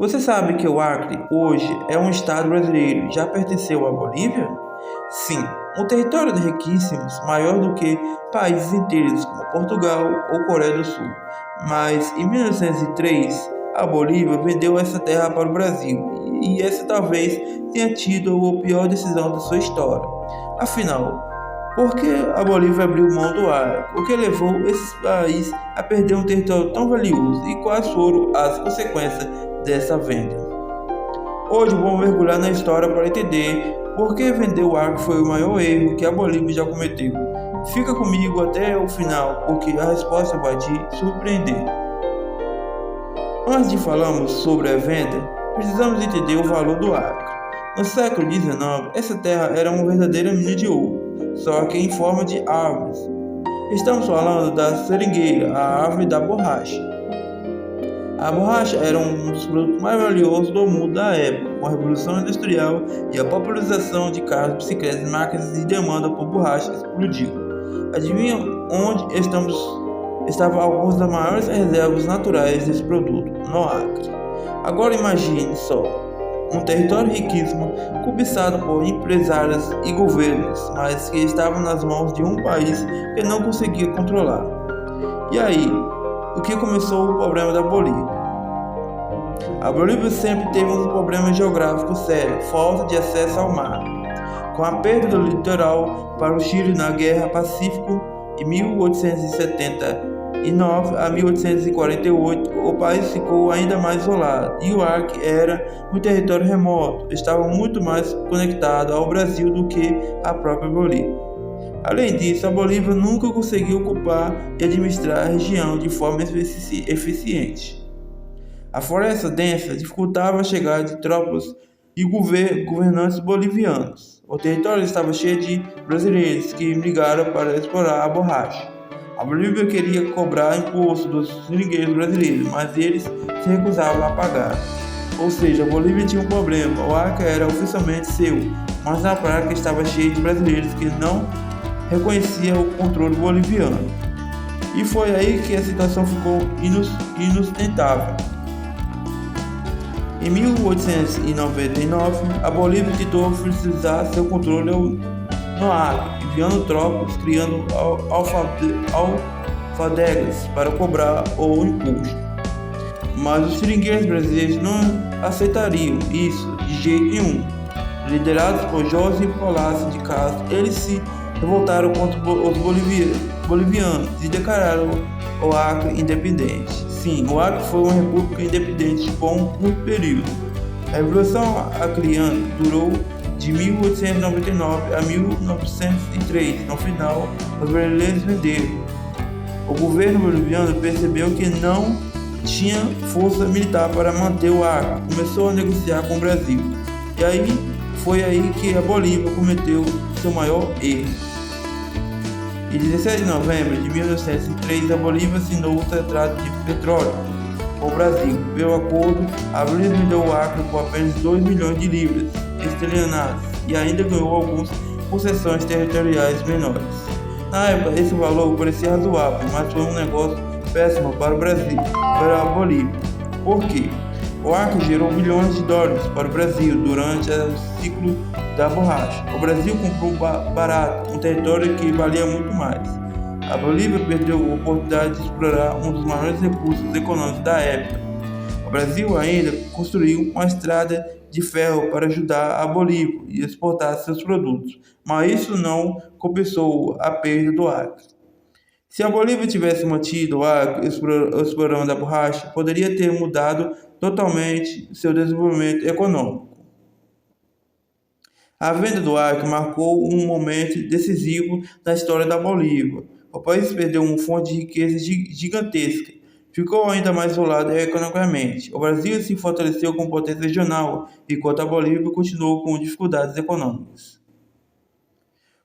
Você sabe que o Acre hoje é um estado brasileiro e já pertenceu à Bolívia? Sim, um território de riquíssimos, maior do que países inteiros como Portugal ou Coreia do Sul. Mas em 1903, a Bolívia vendeu essa terra para o Brasil e essa talvez tenha tido a pior decisão da sua história. Afinal, por que a Bolívia abriu mão do Acre? O que levou esses países a perder um território tão valioso e quais foram as consequências dessa venda? Hoje vamos mergulhar na história para entender por que vender o Acre foi o maior erro que a Bolívia já cometeu. Fica comigo até o final, porque a resposta vai te surpreender. Antes de falarmos sobre a venda, precisamos entender o valor do Acre. No século XIX, essa terra era uma verdadeira mina de ouro, só que em forma de árvores. Estamos falando da seringueira, a árvore da borracha. A borracha era um dos produtos mais valiosos do mundo da época, com a Revolução Industrial e a popularização de carros, bicicletas e máquinas de demanda por borracha explodiu. Adivinha onde estavam algumas das maiores reservas naturais desse produto? No Acre. Agora imagine só, um território riquíssimo, cobiçado por empresários e governos, mas que estava nas mãos de um país que não conseguia controlar. E aí, o que começou o problema da Bolívia? A Bolívia sempre teve um problema geográfico sério, falta de acesso ao mar. Com a perda do litoral para o Chile na Guerra Pacífico em 1879 a 1848, o país ficou ainda mais isolado e o Acre era um território remoto, estava muito mais conectado ao Brasil do que a própria Bolívia. Além disso, a Bolívia nunca conseguiu ocupar e administrar a região de forma eficiente. A floresta densa dificultava a chegada de tropas e governantes bolivianos. O território estava cheio de brasileiros que migraram para explorar a borracha. A Bolívia queria cobrar imposto dos seringueiros brasileiros, mas eles se recusavam a pagar. Ou seja, a Bolívia tinha um problema, o Acre era oficialmente seu, mas na prática estava cheio de brasileiros que não reconheciam o controle boliviano. E foi aí que a situação ficou inustentável. Em 1899, a Bolívia tentou oficializar seu controle no Acre, enviando tropas, criando alfândegas para cobrar o imposto. Mas os seringueiros brasileiros não aceitariam isso de jeito nenhum. Liderados por José Palácio de Castro, eles se revoltaram contra os bolivianos e declararam o Acre independente. Sim, o Acre foi uma república independente por um curto período. A Revolução Acreana durou de 1899 a 1903. No final, os brasileiros venderam. O governo boliviano percebeu que não tinha força militar para manter o Acre, começou a negociar com o Brasil. E aí foi aí que a Bolívia cometeu seu maior erro. Em 17 de novembro de 1903, a Bolívia assinou o Tratado de Petróleo com o Brasil. Pelo acordo, a Bolívia vendeu o Acre por apenas 2 milhões de libras esterlinas e ainda ganhou algumas concessões territoriais menores. Na época, esse valor parecia razoável, mas foi um negócio péssimo para o Brasil, para a Bolívia. Por quê? O Acre gerou bilhões de dólares para o Brasil durante o ciclo da borracha. O Brasil comprou barato um território que valia muito mais. A Bolívia perdeu a oportunidade de explorar um dos maiores recursos econômicos da época. O Brasil ainda construiu uma estrada de ferro para ajudar a Bolívia a exportar seus produtos, mas isso não compensou a perda do Acre. Se a Bolívia tivesse mantido o Acre explorando a borracha, poderia ter mudado totalmente seu desenvolvimento econômico. A venda do Acre marcou um momento decisivo na história da Bolívia. O país perdeu uma fonte de riqueza gigantesca, ficou ainda mais isolado economicamente. O Brasil se fortaleceu como potência regional, enquanto a Bolívia continuou com dificuldades econômicas.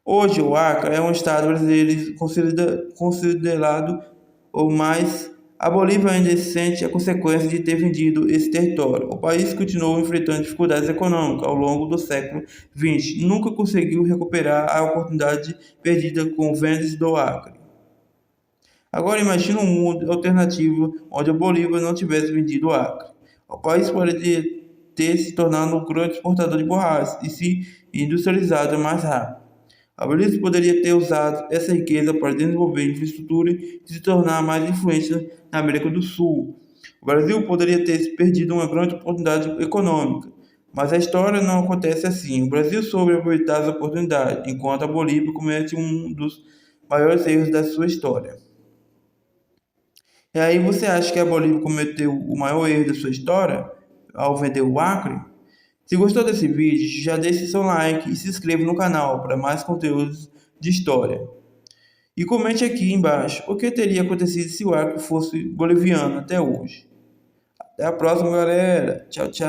Hoje, o Acre é um estado brasileiro considerado o mais. A Bolívia ainda sente a consequência de ter vendido esse território. O país continuou enfrentando dificuldades econômicas ao longo do século XX. Nunca conseguiu recuperar a oportunidade perdida com vendas do Acre. Agora imagine um mundo alternativo onde a Bolívia não tivesse vendido o Acre. o país poderia ter se tornado um grande exportador de borrachas e se industrializado mais rápido. A Bolívia poderia ter usado essa riqueza para desenvolver infraestrutura e se tornar mais influente na América do Sul. O Brasil poderia ter perdido uma grande oportunidade econômica, mas a história não acontece assim. O Brasil soube aproveitar as oportunidades, enquanto a Bolívia comete um dos maiores erros da sua história. E aí você acha que a Bolívia cometeu o maior erro da sua história ao vender o Acre? Se gostou desse vídeo, já deixe seu like e se inscreva no canal para mais conteúdos de história. E comente aqui embaixo o que teria acontecido se o Acre fosse boliviano até hoje. Até a próxima, galera. Tchau, tchau.